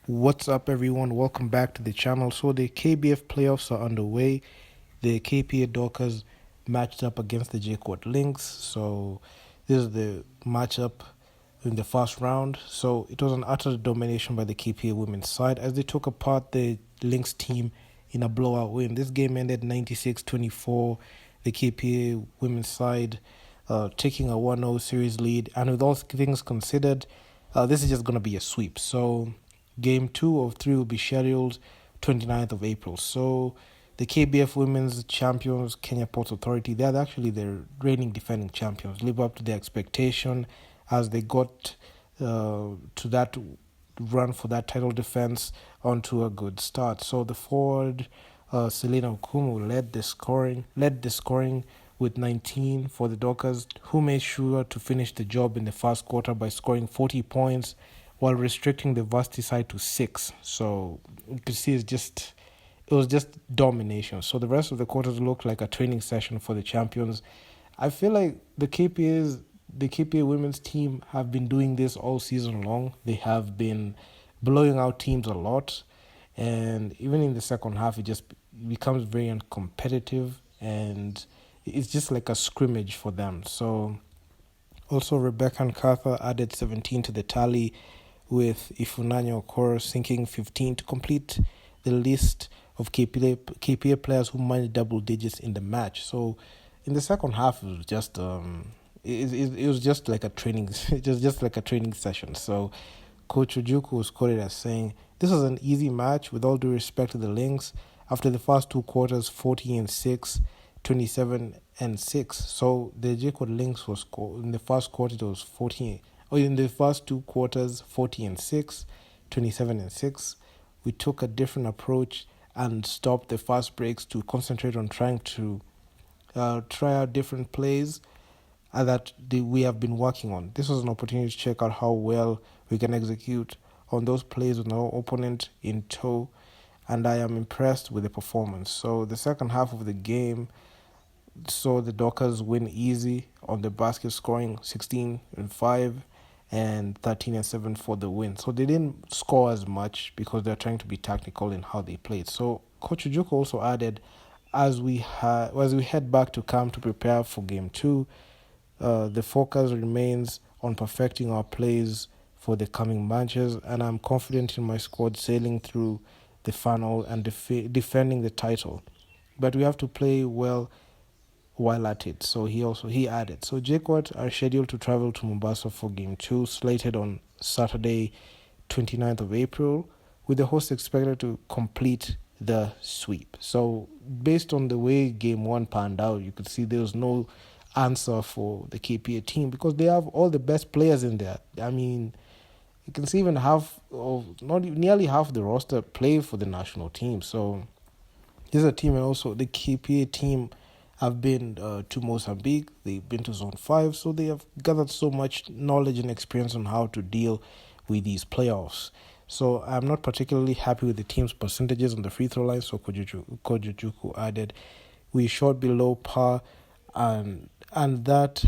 What's up, everyone? Welcome back to the channel. So, the KBF playoffs are underway. The KPA Dockers matched up against the JKOT Lynx. So, this is the matchup in the first round. So, it was an utter domination by the KPA women's side as they took apart the Lynx team in a blowout win. This game ended 96-24. The KPA women's side taking a 1-0 series lead. And with all things considered, this is just going to be a sweep. So, Game 2 of 3 will be scheduled 29th of April. So the KBF Women's Champions, Kenya Ports Authority, they're actually the reigning defending champions, live up to their expectation as they got to that run for that title defense onto a good start. So the forward, Selena Okumu, led the scoring with 19 for the Dockers, who made sure to finish the job in the first quarter by scoring 40 points while restricting the varsity side to 6. So you can see it was just domination. So the rest of the quarters looked like a training session for the champions. I feel like the KPA women's team have been doing this all season long. They have been blowing out teams a lot, and even in the second half, it just becomes very uncompetitive, and it's just like a scrimmage for them. So also, Rebecca Nkatha added 17 to the tally, with Ifunanya Okoro sinking 15 to complete the list of KPA players who managed double digits in the match. So, in the second half, it was just it was just like a training, it was just like a training session. So, Coach Ojuku was quoted as saying, "This was an easy match. With all due respect to the Lynx, after the first two quarters, 40-6." 27-6. So the Jacob Lynx was in the first quarter it was 14. Or in the first two quarters, 40-6, 27-6. We took a different approach and stopped the fast breaks to concentrate on trying to try out different plays that we have been working on. This was an opportunity to check out how well we can execute on those plays with no opponent in tow, and I am impressed with the performance. So the second half of the game saw the Dockers win easy on the basket, scoring 16-5 and 13-7 for the win. So they didn't score as much because they're trying to be tactical in how they played. So Coach Ujuku also added, as we head back to camp to prepare for Game 2, the focus remains on perfecting our plays for the coming matches, and I'm confident in my squad sailing through the final and defending the title. But we have to play well while at it. So he added. So JKOT are scheduled to travel to Mombasa for Game 2, slated on Saturday, 29th of April, with the host expected to complete the sweep. So based on the way Game 1 panned out, you could see there was no answer for the KPA team because they have all the best players in there. I mean, you can see even nearly half the roster play for the national team. So this is a team, and also the KPA team have been to Mozambique, they've been to Zone 5, so they have gathered so much knowledge and experience on how to deal with these playoffs. So I'm not particularly happy with the team's percentages on the free throw line, so Kojujuku added, we shot below par, and that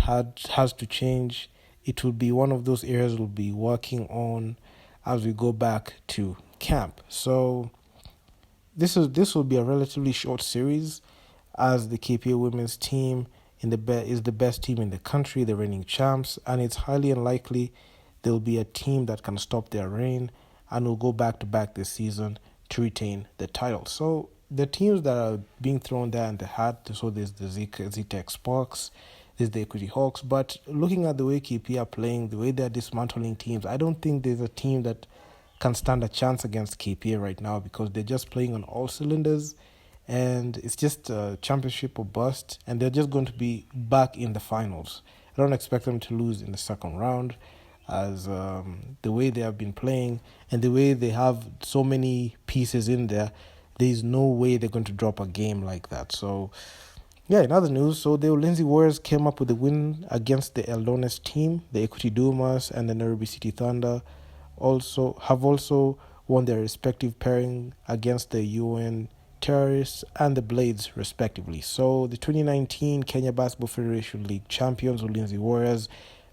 has to change. It will be one of those areas we'll be working on as we go back to camp. So this will be a relatively short series, as the KPA women's team is the best team in the country, the reigning champs, and it's highly unlikely there will be a team that can stop their reign and will go back-to-back this season to retain the title. So the teams that are being thrown there in the hat, so there's the ZTEC Sparks, there's the Equity Hawks, but looking at the way KPA are playing, the way they're dismantling teams, I don't think there's a team that can stand a chance against KPA right now because they're just playing on all cylinders, and it's just a championship or bust, and they're just going to be back in the finals. I don't expect them to lose in the second round, as the way they have been playing and the way they have so many pieces in there, there's no way they're going to drop a game like that. So, yeah, in other news, so the Ulinzi Warriors came up with a win against the Eldonets team. The Equity Dumas and the Nairobi City Thunder have also won their respective pairing against the UN Terrorists and the Blades, respectively. So the 2019 Kenya Basketball Federation League champions, Ulinzi Warriors,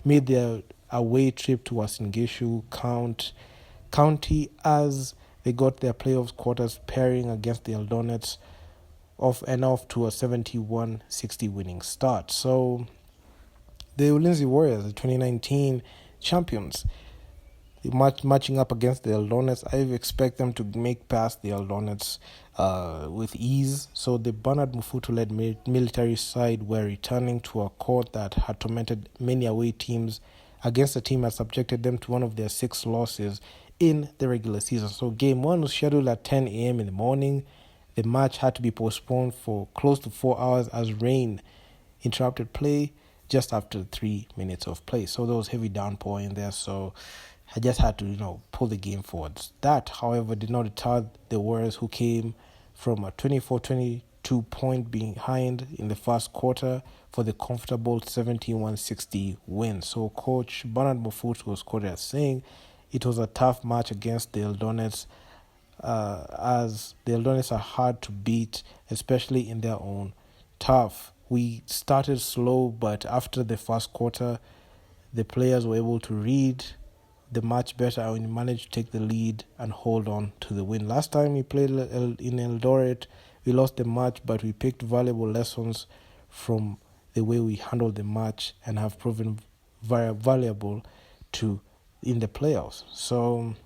made their away trip to Uasin Gishu count County as they got their playoffs quarters pairing against the Eldonets off to a 71-60 winning start. So the Ulinzi Warriors, the 2019 champions, matching up against the Eldonets, I expect them to make past the Eldonets with ease. So the Bernard Mufutu-led military side were returning to a court that had tormented many away teams against a team that subjected them to one of their 6 losses in the regular season. So game 1 was scheduled at 10 a.m. in the morning. The match had to be postponed for close to 4 hours as rain interrupted play just after 3 minutes of play. So there was heavy downpour in there, so I just had to, pull the game forward. That, however, did not deter the Warriors, who came from a 24-22 point behind in the first quarter for the comfortable 71-60 win. So Coach Bernard Mofutu was quoted as saying it was a tough match against the Eldonets, as the Eldonets are hard to beat, especially in their own turf. We started slow, but after the first quarter, the players were able to read the match better and we managed to take the lead and hold on to the win. Last time we played in Eldoret, we lost the match, but we picked valuable lessons from the way we handled the match and have proven very valuable in the playoffs. So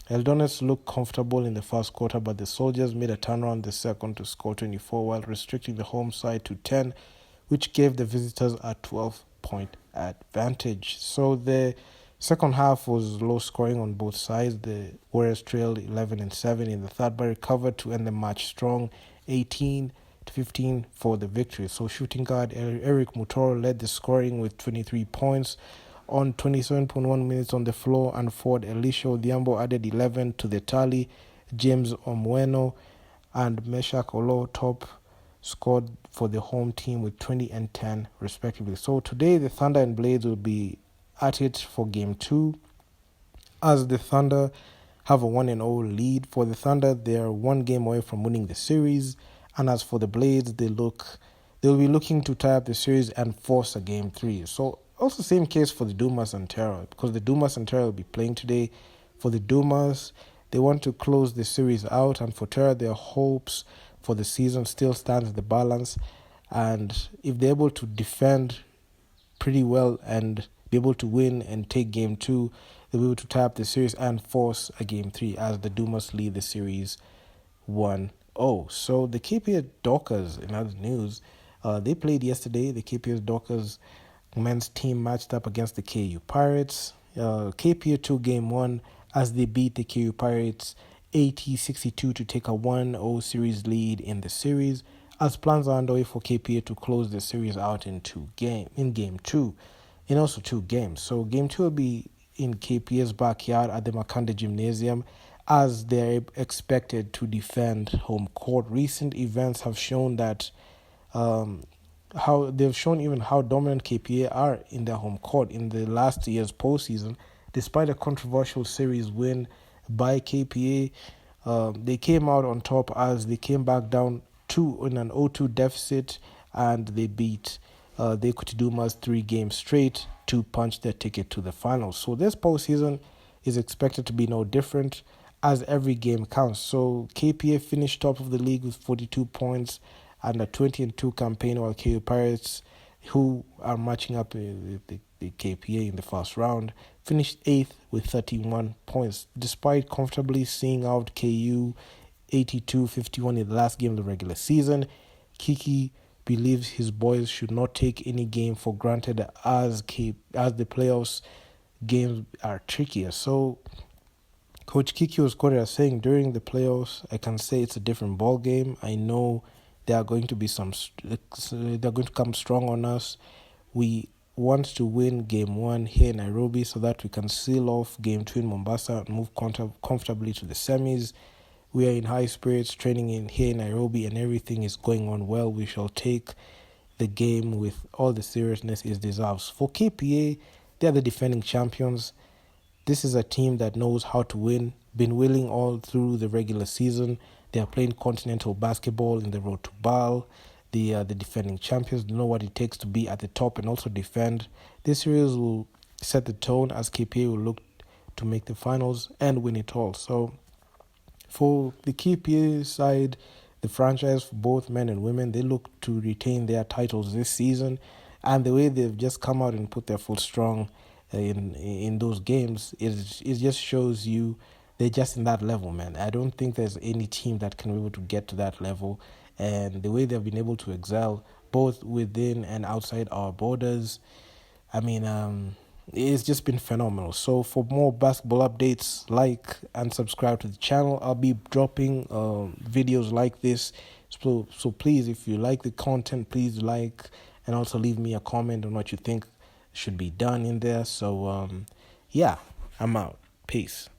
Eldonets looked comfortable in the first quarter, but the Soldiers made a turnaround the second to score 24 while restricting the home side to 10, which gave the visitors a 12-point advantage. So the second half was low scoring on both sides. The Warriors trailed 11-7 in the third, but recovered to end the match strong, 18-15 for the victory. So shooting guard Eric Mutoro led the scoring with 23 points on 27.1 minutes on the floor, and forward Elisha Odhiambo added 11 to the tally. James Omweno and Meshak Olo top scored for the home team with 20 and 10 respectively. So today the Thunder and Blades will be at it for game 2, as the Thunder have a 1-0 lead. For the Thunder, they are 1 game away from winning the series, and as for the Blades, they'll be looking to tie up the series and force a game 3. So also same case for the Dumas and Terra, because the Dumas and Terra will be playing today. For the Dumas, they want to close the series out, and for Terra, their hopes for the season still stands the balance, and if they're able to defend pretty well and be able to win and take game 2, they'll be able to tie up the series and force a game 3 as the Dumas lead the series 1-0. So the KPA Dockers, in other news, they played yesterday. The KPA Dockers men's team matched up against the KU Pirates. KPA took game 1 as they beat the KU Pirates 80-62 to take a 1-0 series lead in the series, as plans are underway for KPA to close the series out in game 2, in also 2 games. So game 2 will be in KPA's backyard at the Makande Gymnasium, as they're expected to defend home court. Recent events have shown that how dominant KPA are in their home court in the last year's postseason. Despite a controversial series win by KPA, they came out on top as they came back down in an 0-2 deficit, and they beat the Equity Dumas 3 games straight to punch their ticket to the finals. So this postseason is expected to be no different, as every game counts. So KPA finished top of the league with 42 points and a 20-2 campaign, while KU Pirates, who are matching up with the KPA in the first round, finished 8th with 31 points, despite comfortably seeing out KU 82-51 in the last game of the regular season. Kiki believes his boys should not take any game for granted, as the playoffs games are trickier. So Coach Kiki was quoted as saying, during the playoffs, I can say it's a different ball game. I know they're going to come strong on us. We want to win game 1 here in Nairobi so that we can seal off game 2 in Mombasa and move comfortably to the semis. We are in high spirits training here in Nairobi, and everything is going on well. We shall take the game with all the seriousness it deserves. For KPA, they are the defending champions. This is a team that knows how to win, been winning all through the regular season. They are playing continental basketball in the road to BAL. They are the defending champions. They know what it takes to be at the top and also defend. This series will set the tone, as KPA will look to make the finals and win it all. So for the KPA side, the franchise for both men and women, they look to retain their titles this season, and the way they've just come out and put their full strong in those games, it just shows you they're just in that level, man. I don't think there's any team that can be able to get to that level, and the way they've been able to excel both within and outside our borders, I mean, it's just been phenomenal. So for more basketball updates, like and subscribe to the channel. I'll be dropping videos like this. So please, if you like the content, please like and also leave me a comment on what you think should be done in there. So yeah, I'm out. Peace.